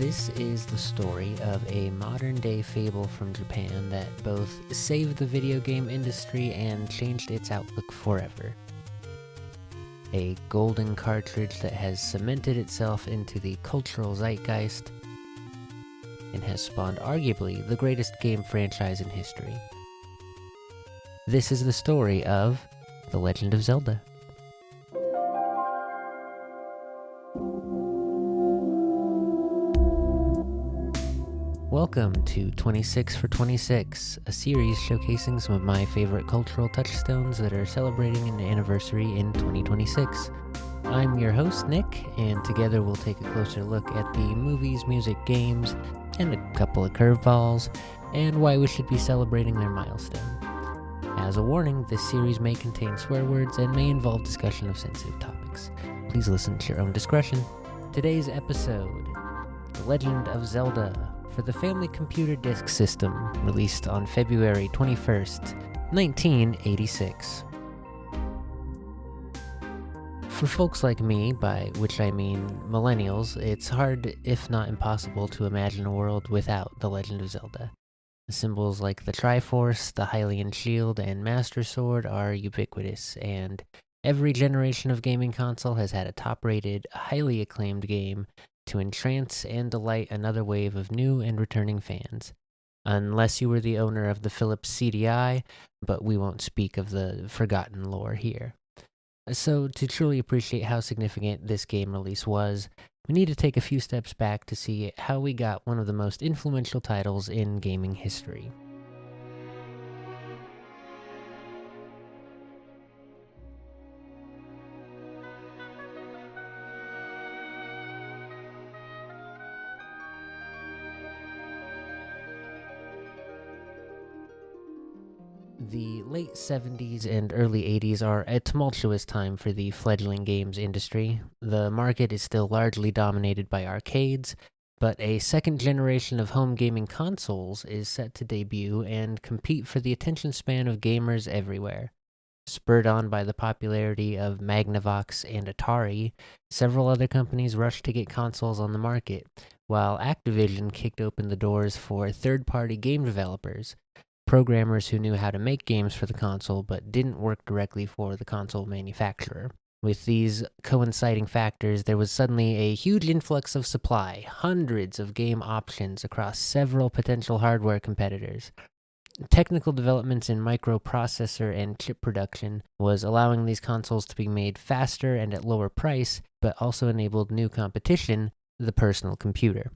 This is the story of a modern-day fable from Japan that both saved the video game industry and changed its outlook forever. A golden cartridge that has cemented itself into the cultural zeitgeist and has spawned arguably the greatest game franchise in history. This is the story of The Legend of Zelda. Welcome to 26 for 26, a series showcasing some of my favorite cultural touchstones that are celebrating an anniversary in 2026. I'm your host, Nick, and together we'll take a closer look at the movies, music, games, and a couple of curveballs, and why we should be celebrating their milestone. As a warning, this series may contain swear words and may involve discussion of sensitive topics. Please listen to your own discretion. Today's episode, The Legend of Zelda, for the Family Computer Disk System, released on February 21st, 1986. For folks like me, by which I mean millennials, it's hard, if not impossible, to imagine a world without The Legend of Zelda. Symbols like the Triforce, the Hylian Shield, and Master Sword are ubiquitous, and every generation of gaming console has had a top-rated, highly acclaimed game to entrance and delight another wave of new and returning fans. Unless you were the owner of the Philips CDI, but we won't speak of the forgotten lore here. So, to truly appreciate how significant this game release was, we need to take a few steps back to see how we got one of the most influential titles in gaming history. The late 70s and early 80s are a tumultuous time for the fledgling games industry. The market is still largely dominated by arcades, but a second generation of home gaming consoles is set to debut and compete for the attention span of gamers everywhere. Spurred on by the popularity of Magnavox and Atari, several other companies rushed to get consoles on the market, while Activision kicked open the doors for third-party game developers, programmers who knew how to make games for the console but didn't work directly for the console manufacturer. With these coinciding factors, there was suddenly a huge influx of supply, hundreds of game options across several potential hardware competitors. Technical developments in microprocessor and chip production was allowing these consoles to be made faster and at lower price, but also enabled new competition, the personal computer.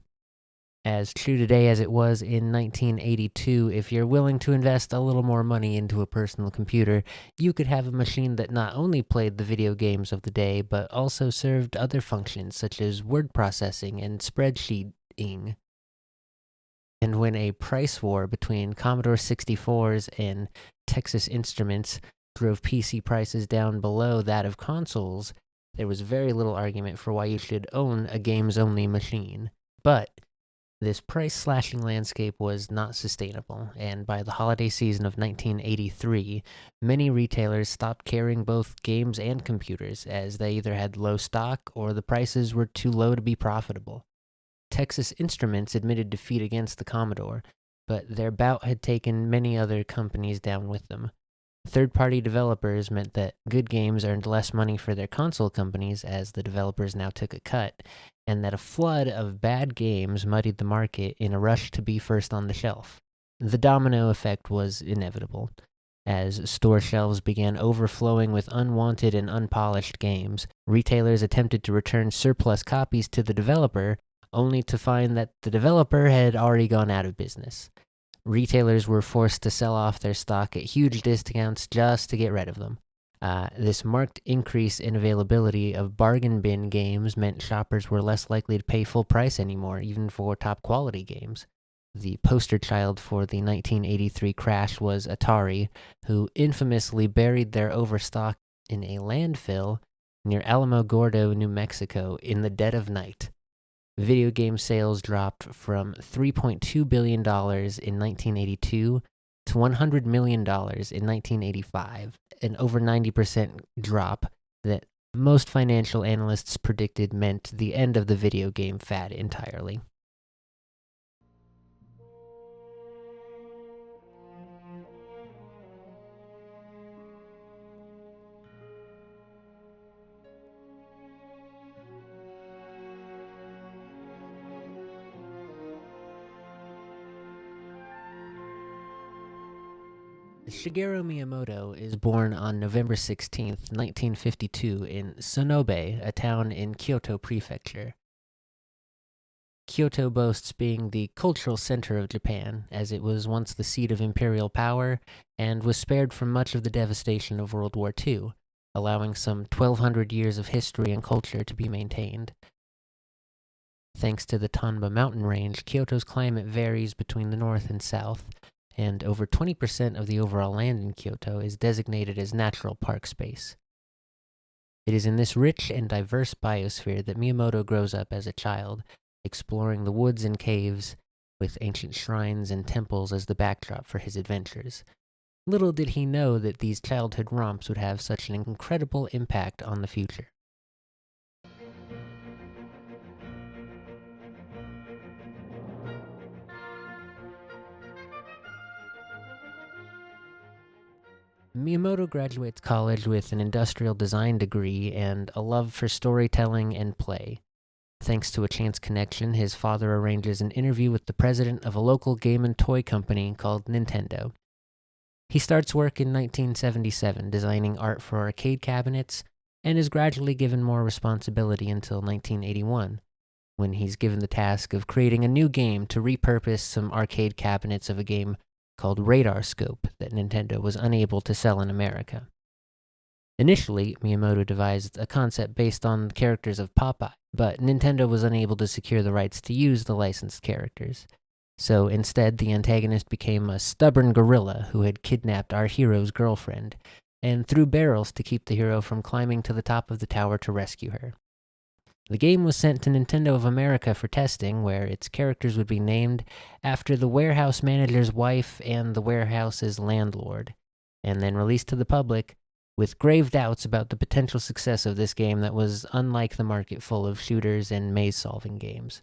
As true today as it was in 1982, if you're willing to invest a little more money into a personal computer, you could have a machine that not only played the video games of the day, but also served other functions such as word processing and spreadsheeting. And when a price war between Commodore 64s and Texas Instruments drove PC prices down below that of consoles, there was very little argument for why you should own a games-only machine. But this price-slashing landscape was not sustainable, and by the holiday season of 1983, many retailers stopped carrying both games and computers, as they either had low stock or the prices were too low to be profitable. Texas Instruments admitted defeat against the Commodore, but their bout had taken many other companies down with them. Third-party developers meant that good games earned less money for their console companies, as the developers now took a cut, and that a flood of bad games muddied the market in a rush to be first on the shelf. The domino effect was inevitable. As store shelves began overflowing with unwanted and unpolished games, retailers attempted to return surplus copies to the developer, only to find that the developer had already gone out of business. Retailers were forced to sell off their stock at huge discounts just to get rid of them. This marked increase in availability of bargain bin games meant shoppers were less likely to pay full price anymore, even for top quality games. The poster child for the 1983 crash was Atari, who infamously buried their overstock in a landfill near Alamogordo, New Mexico, in the dead of night. Video game sales dropped from $3.2 billion in 1982 to $100 million in 1985, an over 90% drop that most financial analysts predicted meant the end of the video game fad entirely. Shigeru Miyamoto is born on November 16th, 1952, in Sonobe, a town in Kyoto Prefecture. Kyoto boasts being the cultural center of Japan, as it was once the seat of imperial power and was spared from much of the devastation of World War II, allowing some 1,200 years of history and culture to be maintained. Thanks to the Tanba mountain range, Kyoto's climate varies between the north and south, and over 20% of the overall land in Kyoto is designated as natural park space. It is in this rich and diverse biosphere that Miyamoto grows up as a child, exploring the woods and caves, with ancient shrines and temples as the backdrop for his adventures. Little did he know that these childhood romps would have such an incredible impact on the future. Miyamoto graduates college with an industrial design degree and a love for storytelling and play. Thanks to a chance connection, his father arranges an interview with the president of a local game and toy company called Nintendo. He starts work in 1977 designing art for arcade cabinets and is gradually given more responsibility until 1981, when he's given the task of creating a new game to repurpose some arcade cabinets of a game called Radar Scope that Nintendo was unable to sell in America. Initially, Miyamoto devised a concept based on the characters of Popeye, but Nintendo was unable to secure the rights to use the licensed characters. So instead, the antagonist became a stubborn gorilla who had kidnapped our hero's girlfriend, and threw barrels to keep the hero from climbing to the top of the tower to rescue her. The game was sent to Nintendo of America for testing, where its characters would be named after the warehouse manager's wife and the warehouse's landlord, and then released to the public with grave doubts about the potential success of this game that was unlike the market full of shooters and maze-solving games.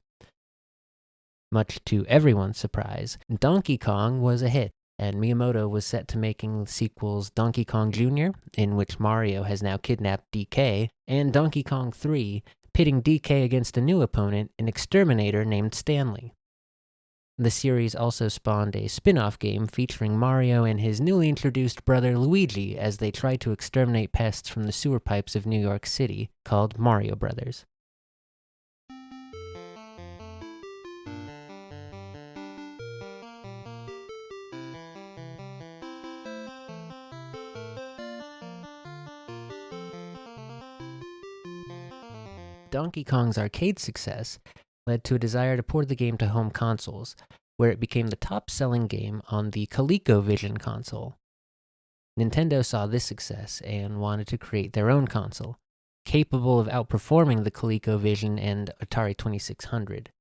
Much to everyone's surprise, Donkey Kong was a hit, and Miyamoto was set to making the sequels Donkey Kong Jr., in which Mario has now kidnapped DK, and Donkey Kong 3, pitting DK against a new opponent, an exterminator named Stanley. The series also spawned a spin-off game featuring Mario and his newly introduced brother Luigi as they try to exterminate pests from the sewer pipes of New York City, called Mario Brothers. Donkey Kong's arcade success led to a desire to port the game to home consoles, where it became the top-selling game on the ColecoVision console. Nintendo saw this success and wanted to create their own console, capable of outperforming the ColecoVision and Atari 2600.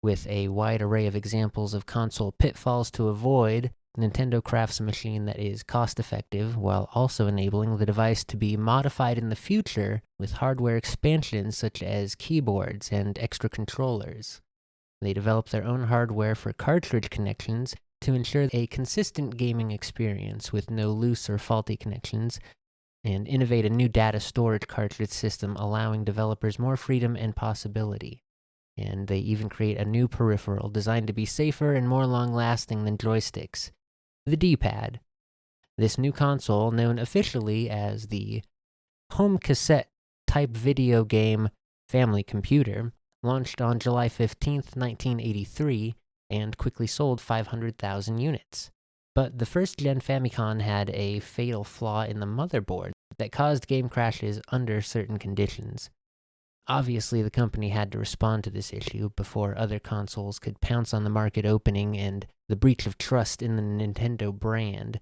With a wide array of examples of console pitfalls to avoid, Nintendo crafts a machine that is cost-effective while also enabling the device to be modified in the future with hardware expansions such as keyboards and extra controllers. They develop their own hardware for cartridge connections to ensure a consistent gaming experience with no loose or faulty connections, and innovate a new data storage cartridge system allowing developers more freedom and possibility. And they even create a new peripheral designed to be safer and more long-lasting than joysticks, the D-pad. This new console, known officially as the Home Cassette Type Video Game Family Computer, launched on July 15th, 1983, and quickly sold 500,000 units. But the first-gen Famicom had a fatal flaw in the motherboard that caused game crashes under certain conditions. Obviously, the company had to respond to this issue before other consoles could pounce on the market opening and the breach of trust in the Nintendo brand.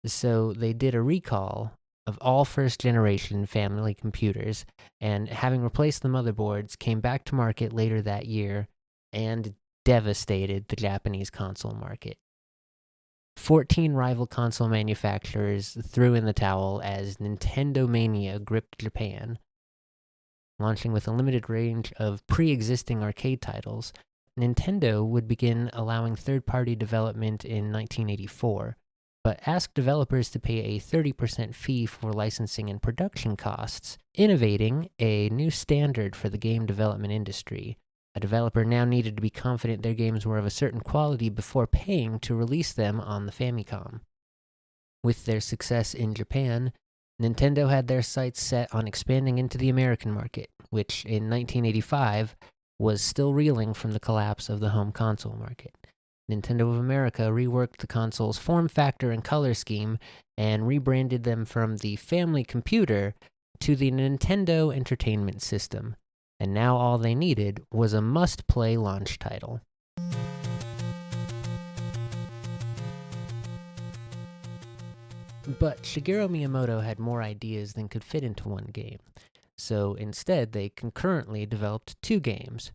So they did a recall of all first-generation family computers, and having replaced the motherboards, came back to market later that year and devastated the Japanese console market. 14 rival console manufacturers threw in the towel as Nintendo mania gripped Japan. Launching with a limited range of pre-existing arcade titles, Nintendo would begin allowing third-party development in 1984, but asked developers to pay a 30% fee for licensing and production costs, innovating a new standard for the game development industry. A developer now needed to be confident their games were of a certain quality before paying to release them on the Famicom. With their success in Japan, Nintendo had their sights set on expanding into the American market, which in 1985 was still reeling from the collapse of the home console market. Nintendo of America reworked the console's form factor and color scheme and rebranded them from the Family Computer to the Nintendo Entertainment System, and now all they needed was a must-play launch title. But Shigeru Miyamoto had more ideas than could fit into one game, so instead they concurrently developed two games.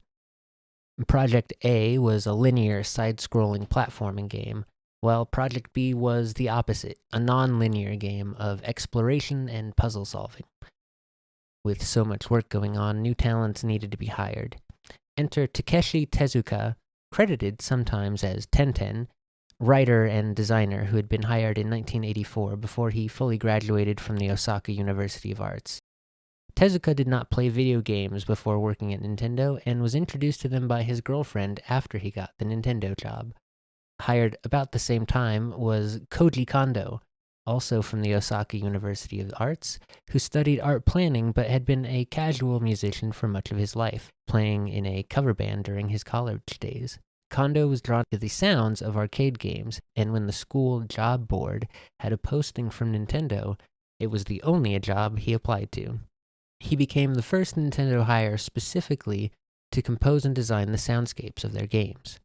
Project A was a linear, side-scrolling platforming game, while Project B was the opposite, a non-linear game of exploration and puzzle solving. With so much work going on, new talents needed to be hired. Enter Takeshi Tezuka, credited sometimes as Tenten, writer and designer who had been hired in 1984 before he fully graduated from the Osaka University of Arts. Tezuka did not play video games before working at Nintendo and was introduced to them by his girlfriend after he got the Nintendo job. Hired about the same time was Koji Kondo, also from the Osaka University of Arts, who studied art planning but had been a casual musician for much of his life, playing in a cover band during his college days. Kondo was drawn to the sounds of arcade games, and when the school job board had a posting from Nintendo, it was the only job he applied to. He became the first Nintendo hire specifically to compose and design the soundscapes of their games.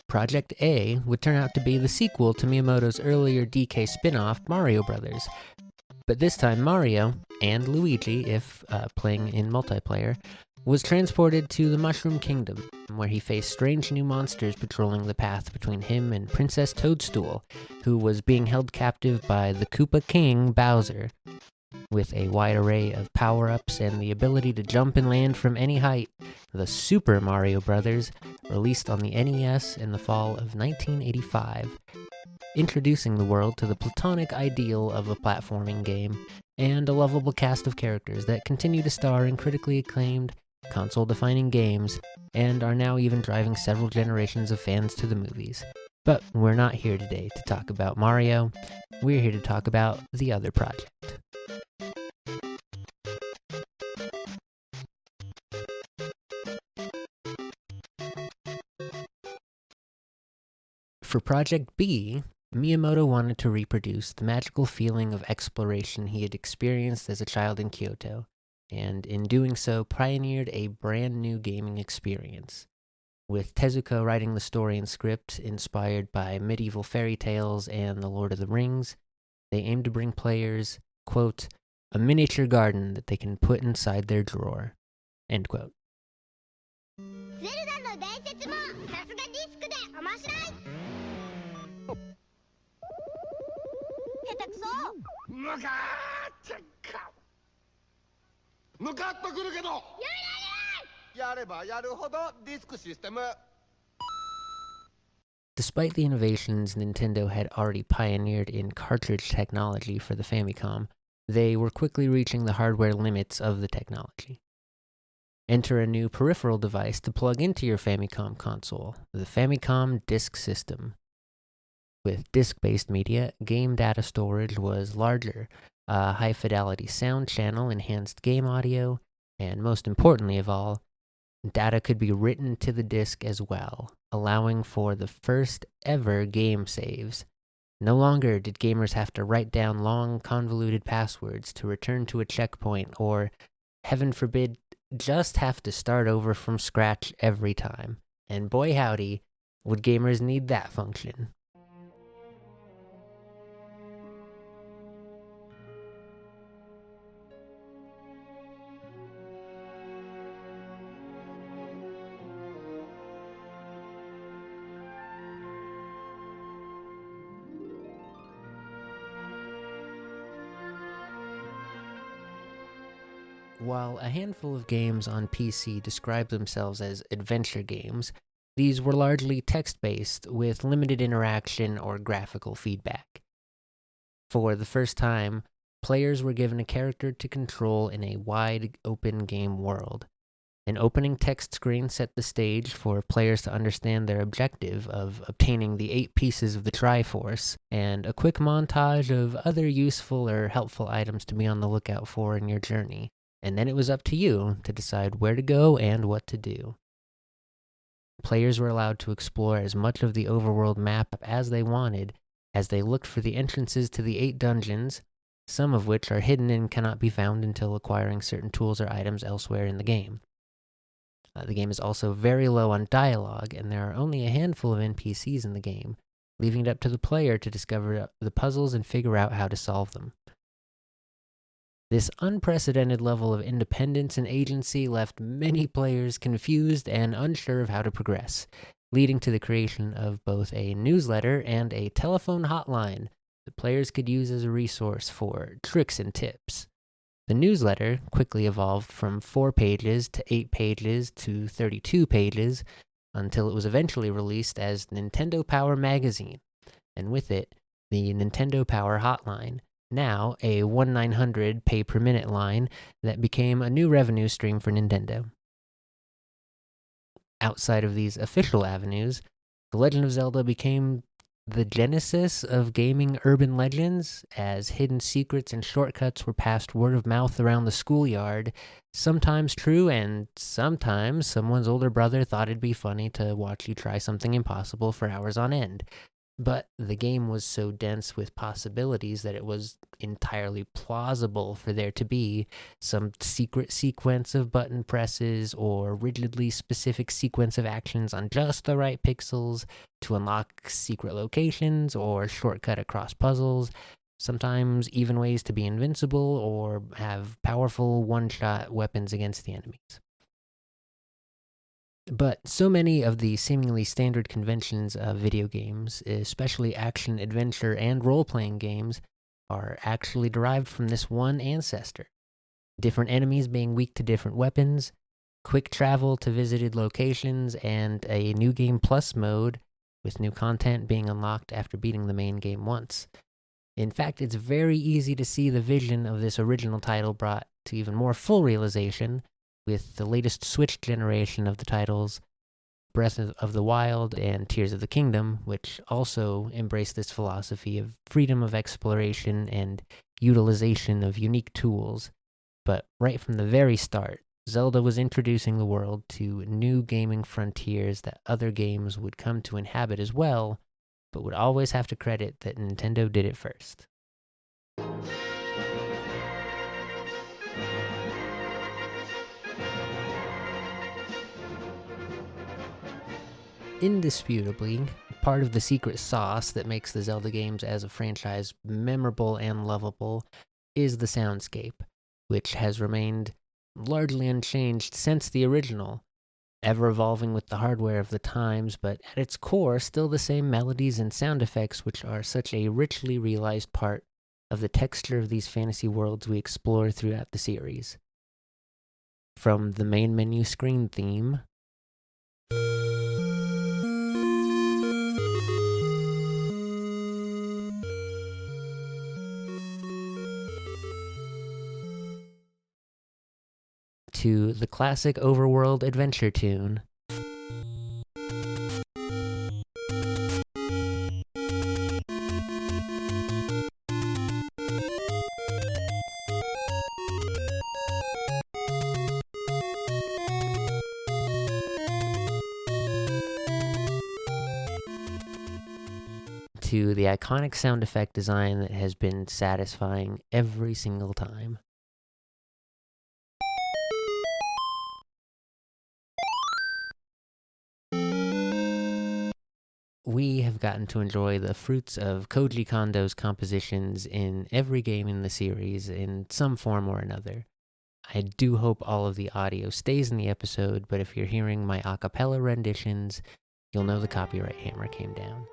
Project A would turn out to be the sequel to Miyamoto's earlier DK spin-off, Mario Brothers. But this time Mario, and Luigi, if playing in multiplayer, was transported to the Mushroom Kingdom, where he faced strange new monsters patrolling the path between him and Princess Toadstool, who was being held captive by the Koopa King, Bowser. With a wide array of power-ups and the ability to jump and land from any height, the Super Mario Bros. Released on the NES in the fall of 1985, introducing the world to the platonic ideal of a platforming game and a lovable cast of characters that continue to star in critically acclaimed, console-defining games and are now even driving several generations of fans to the movies. But we're not here today to talk about Mario, we're here to talk about the other project. For Project B, Miyamoto wanted to reproduce the magical feeling of exploration he had experienced as a child in Kyoto, and in doing so pioneered a brand new gaming experience. With Tezuka writing the story and script inspired by medieval fairy tales and The Lord of the Rings, they aimed to bring players, quote, a miniature garden that they can put inside their drawer, end quote. Zelda の伝説もさすがディスクで面白い。下手くそ。むかーってか。むかっとくるけど。やめられない。やればやるほどディスクシステム。Despite the innovations Nintendo had already pioneered in cartridge technology for the Famicom, they were quickly reaching the hardware limits of the technology. Enter a new peripheral device to plug into your Famicom console, the Famicom Disk System. With disk-based media, game data storage was larger, a high-fidelity sound channel enhanced game audio, and most importantly of all, data could be written to the disk as well, allowing for the first ever game saves. No longer did gamers have to write down long, convoluted passwords to return to a checkpoint or, heaven forbid, just have to start over from scratch every time. And boy howdy, would gamers need that function. While a handful of games on PC describe themselves as adventure games, these were largely text-based with limited interaction or graphical feedback. For the first time, players were given a character to control in a wide open game world. An opening text screen set the stage for players to understand their objective of obtaining the 8 pieces of the Triforce, and a quick montage of other useful or helpful items to be on the lookout for in your journey. And then it was up to you to decide where to go and what to do. Players were allowed to explore as much of the overworld map as they wanted as they looked for the entrances to the 8 dungeons, some of which are hidden and cannot be found until acquiring certain tools or items elsewhere in the game. The game is also very low on dialogue, and there are only a handful of NPCs in the game, leaving it up to the player to discover the puzzles and figure out how to solve them. This unprecedented level of independence and agency left many players confused and unsure of how to progress, leading to the creation of both a newsletter and a telephone hotline that players could use as a resource for tricks and tips. The newsletter quickly evolved from 4 pages to 8 pages to 32 pages until it was eventually released as Nintendo Power Magazine, and with it, the Nintendo Power Hotline, now a 1-900 pay-per-minute line that became a new revenue stream for Nintendo. Outside of these official avenues, The Legend of Zelda became the genesis of gaming urban legends, as hidden secrets and shortcuts were passed word of mouth around the schoolyard, sometimes true and sometimes someone's older brother thought it'd be funny to watch you try something impossible for hours on end. But the game was so dense with possibilities that it was entirely plausible for there to be some secret sequence of button presses or rigidly specific sequence of actions on just the right pixels to unlock secret locations or shortcut across puzzles, sometimes even ways to be invincible or have powerful one-shot weapons against the enemies. But so many of the seemingly standard conventions of video games, especially action, adventure, and role-playing games, are actually derived from this one ancestor. Different enemies being weak to different weapons, quick travel to visited locations, and a New Game Plus mode with new content being unlocked after beating the main game once. In fact, it's very easy to see the vision of this original title brought to even more full realization with the latest Switch generation of the titles, Breath of the Wild and Tears of the Kingdom, which also embrace this philosophy of freedom of exploration and utilization of unique tools. But right from the very start, Zelda was introducing the world to new gaming frontiers that other games would come to inhabit as well, but would always have to credit that Nintendo did it first. Indisputably, part of the secret sauce that makes the Zelda games as a franchise memorable and lovable is the soundscape, which has remained largely unchanged since the original, ever evolving with the hardware of the times, but at its core still the same melodies and sound effects which are such a richly realized part of the texture of these fantasy worlds we explore throughout the series. From the main menu screen theme, to the classic overworld adventure tune, to the iconic sound effect design that has been satisfying every single time. We have gotten to enjoy the fruits of Koji Kondo's compositions in every game in the series in some form or another. I do hope all of the audio stays in the episode, but if you're hearing my a cappella renditions, you'll know the copyright hammer came down.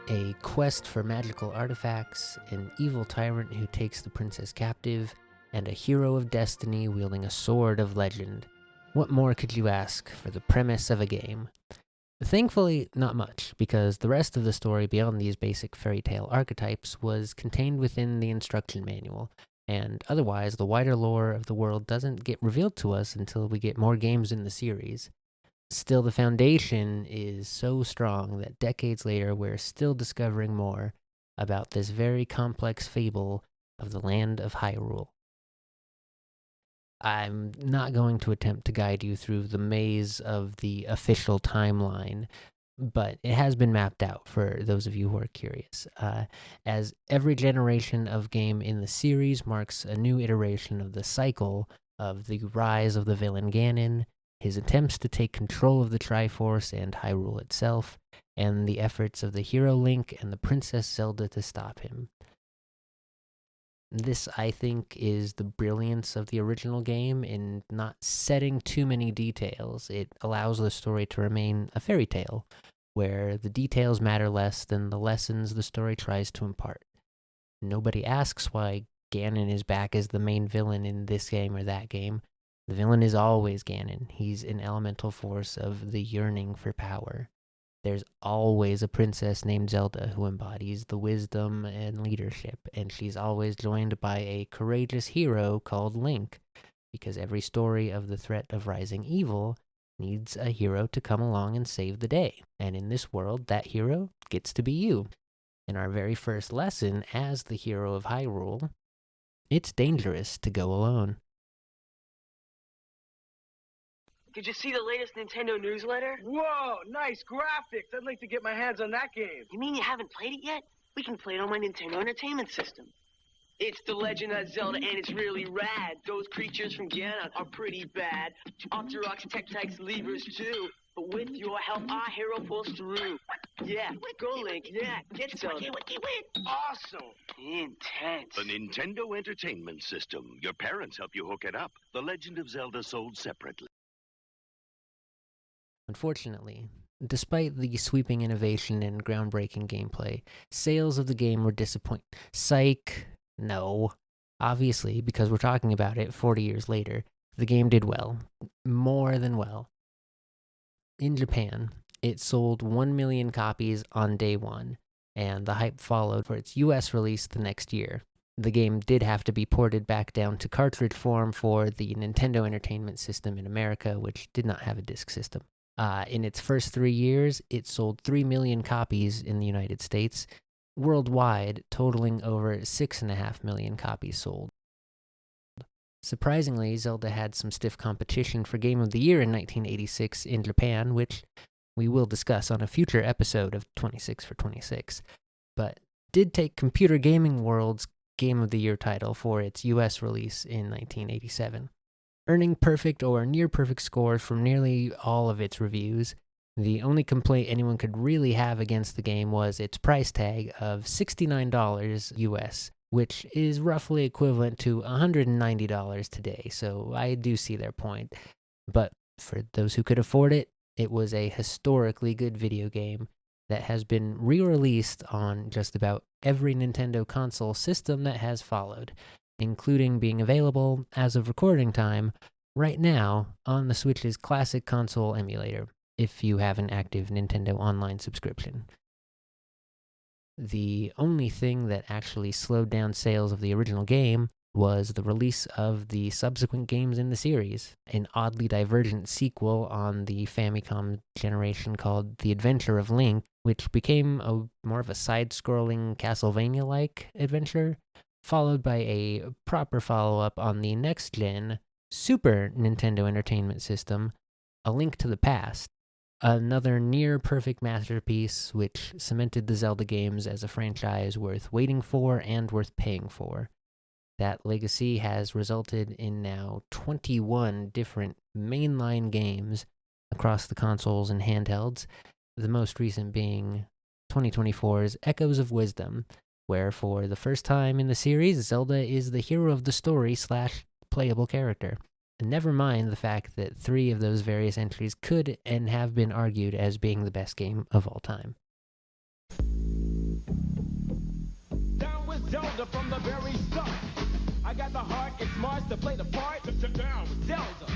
A quest for magical artifacts, an evil tyrant who takes the princess captive, and a hero of destiny wielding a sword of legend. What more could you ask for the premise of a game? Thankfully, not much, because the rest of the story beyond these basic fairy tale archetypes was contained within the instruction manual, and otherwise the wider lore of the world doesn't get revealed to us until we get more games in the series. Still, the foundation is so strong that decades later we're still discovering more about this very complex fable of the land of Hyrule. I'm not going to attempt to guide you through the maze of the official timeline, but it has been mapped out for those of you who are curious. As every generation of game in the series marks a new iteration of the cycle of the rise of the villain Ganon, his attempts to take control of the Triforce and Hyrule itself, and the efforts of the hero Link and the Princess Zelda to stop him. This, I think, is the brilliance of the original game in not setting too many details. It allows the story to remain a fairy tale, where the details matter less than the lessons the story tries to impart. Nobody asks why Ganon is back as the main villain in this game or that game. The villain is always Ganon. He's an elemental force of the yearning for power. There's always a princess named Zelda who embodies the wisdom and leadership, and she's always joined by a courageous hero called Link, because every story of the threat of rising evil needs a hero to come along and save the day. And in this world, that hero gets to be you. In our very first lesson as the hero of Hyrule, it's dangerous to go alone. Did you see the latest Nintendo newsletter? Whoa, nice graphics. I'd like to get my hands on that game. You mean you haven't played it yet? We can play it on my Nintendo Entertainment System. It's The Legend of Zelda, and it's really rad. Those creatures from Ganon are pretty bad. Octoroks, Tektites, Levers, too. But with your help, our hero pulls through. Yeah, go Link. Yeah, get Zelda. Awesome. Intense. The Nintendo Entertainment System. Your parents help you hook it up. The Legend of Zelda sold separately. Unfortunately, despite the sweeping innovation and groundbreaking gameplay, sales of the game were disappointing. Psych. No. Obviously, because we're talking about it 40 years later, the game did well. More than well. In Japan, it sold 1 million copies on day one, and the hype followed for its US release the next year. The game did have to be ported back down to cartridge form for the Nintendo Entertainment System in America, which did not have a disc system. In its first 3 years, it sold 3 million copies in the United States, worldwide totaling over 6.5 million copies sold. Surprisingly, Zelda had some stiff competition for Game of the Year in 1986 in Japan, which we will discuss on a future episode of 26 for 26, but did take Computer Gaming World's Game of the Year title for its US release in 1987. Earning perfect or near perfect scores from nearly all of its reviews, the only complaint anyone could really have against the game was its price tag of $69 US, which is roughly equivalent to $190 today, so I do see their point. But for those who could afford it, it was a historically good video game that has been re-released on just about every Nintendo console system that has followed, including being available, as of recording time, right now on the Switch's classic console emulator, if you have an active Nintendo Online subscription. The only thing that actually slowed down sales of the original game was the release of the subsequent games in the series, an oddly divergent sequel on the Famicom generation called The Adventure of Link, which became more of a side-scrolling Castlevania-like adventure, followed by a proper follow-up on the next-gen Super Nintendo Entertainment System, A Link to the Past, another near-perfect masterpiece which cemented the Zelda games as a franchise worth waiting for and worth paying for. That legacy has resulted in now 21 different mainline games across the consoles and handhelds, the most recent being 2024's Echoes of Wisdom, where for the first time in the series, Zelda is the hero of the story / playable character. And never mind the fact that 3 of those various entries could and have been argued as being the best game of all time. Zelda from the very start. I got the heart, it's smart to play the part. Down with Zelda.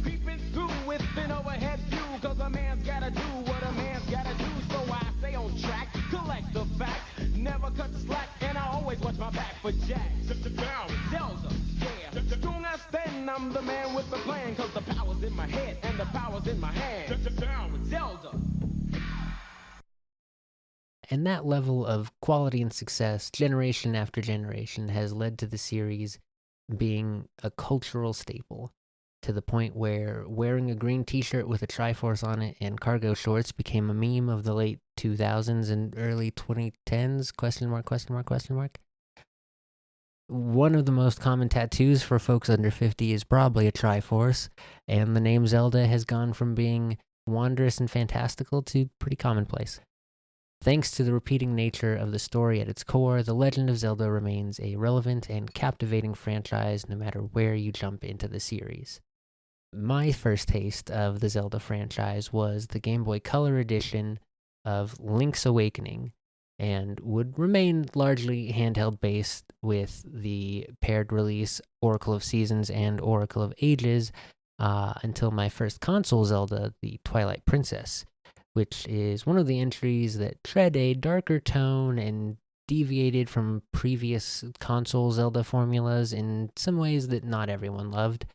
Creeping through with an overhead view, cause a man's gotta do what a man's gotta do. So I stay on track, collect the facts, never cut slack, and I always watch my back for Jack. Down with Zelda, yeah. Soon as then I'm the man with the plan, cause the power's in my head and the power's in my hand. Down with Zelda. And that level of quality and success, generation after generation, has led to the series being a cultural staple, to the point where wearing a green t-shirt with a Triforce on it and cargo shorts became a meme of the late 2000s and early 2010s, question mark, question mark, question mark. One of the most common tattoos for folks under 50 is probably a Triforce, and the name Zelda has gone from being wondrous and fantastical to pretty commonplace. Thanks to the repeating nature of the story at its core, The Legend of Zelda remains a relevant and captivating franchise no matter where you jump into the series. My first taste of the Zelda franchise was the Game Boy Color edition of Link's Awakening, and would remain largely handheld based with the paired release Oracle of Seasons and Oracle of Ages until my first console Zelda, the Twilight Princess, which is one of the entries that tread a darker tone and deviated from previous console Zelda formulas in some ways that not everyone loved.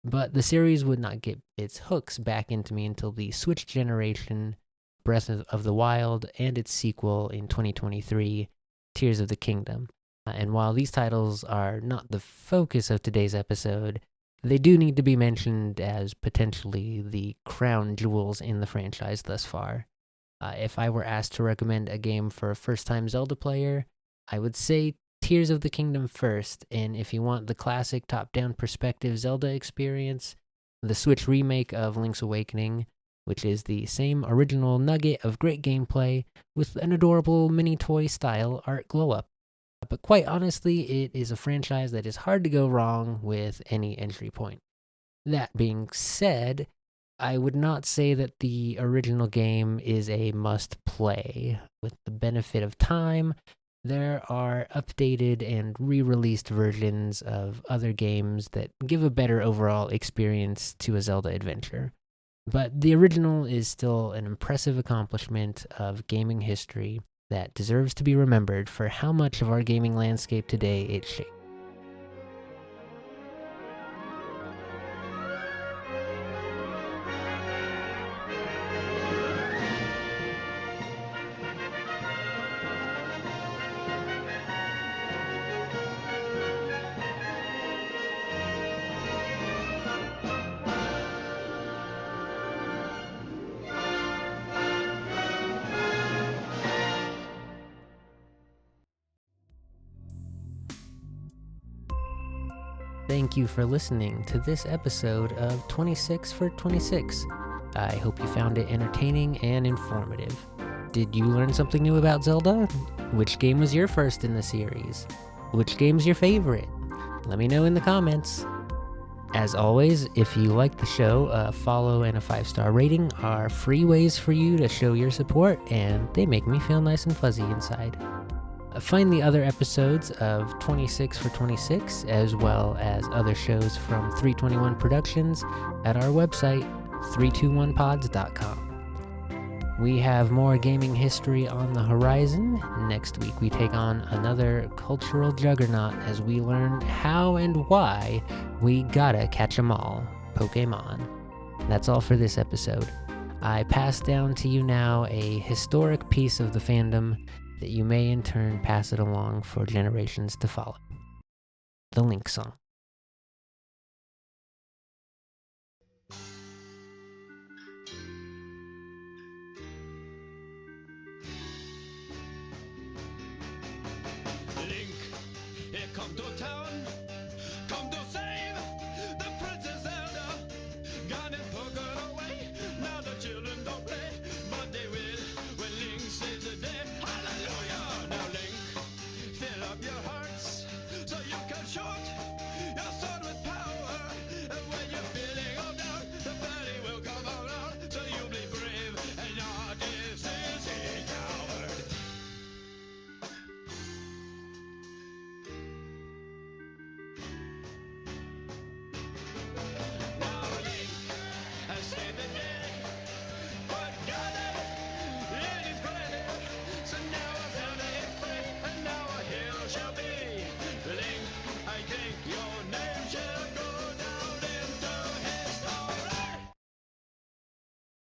But the series would not get its hooks back into me until the Switch generation, Breath of the Wild, and its sequel in 2023, Tears of the Kingdom. And while these titles are not the focus of today's episode, they do need to be mentioned as potentially the crown jewels in the franchise thus far. If I were asked to recommend a game for a first-time Zelda player, I would say Tears of the Kingdom first, and if you want the classic top-down perspective Zelda experience, the Switch remake of Link's Awakening, which is the same original nugget of great gameplay with an adorable mini toy style art glow-up. But quite honestly, it is a franchise that is hard to go wrong with any entry point. That being said, I would not say that the original game is a must-play. With the benefit of time, there are updated and re-released versions of other games that give a better overall experience to a Zelda adventure. But the original is still an impressive accomplishment of gaming history that deserves to be remembered for how much of our gaming landscape today it shaped. Thank you for listening to this episode of 26 for 26. I hope you found it entertaining and informative. Did you learn something new about Zelda? Which game was your first in the series? Which game's your favorite? Let me know in the comments. As always, if you like the show, a follow and a 5-star rating are free ways for you to show your support, and they make me feel nice and fuzzy inside. Find the other episodes of 26 for 26, as well as other shows from 321 Productions at our website, 321pods.com. We have more gaming history on the horizon. Next week we take on another cultural juggernaut as we learn how and why we gotta catch 'em all, Pokemon. That's all for this episode. I pass down to you now a historic piece of the fandom that you may in turn pass it along for generations to follow. The Link Song. Link, come to town, come to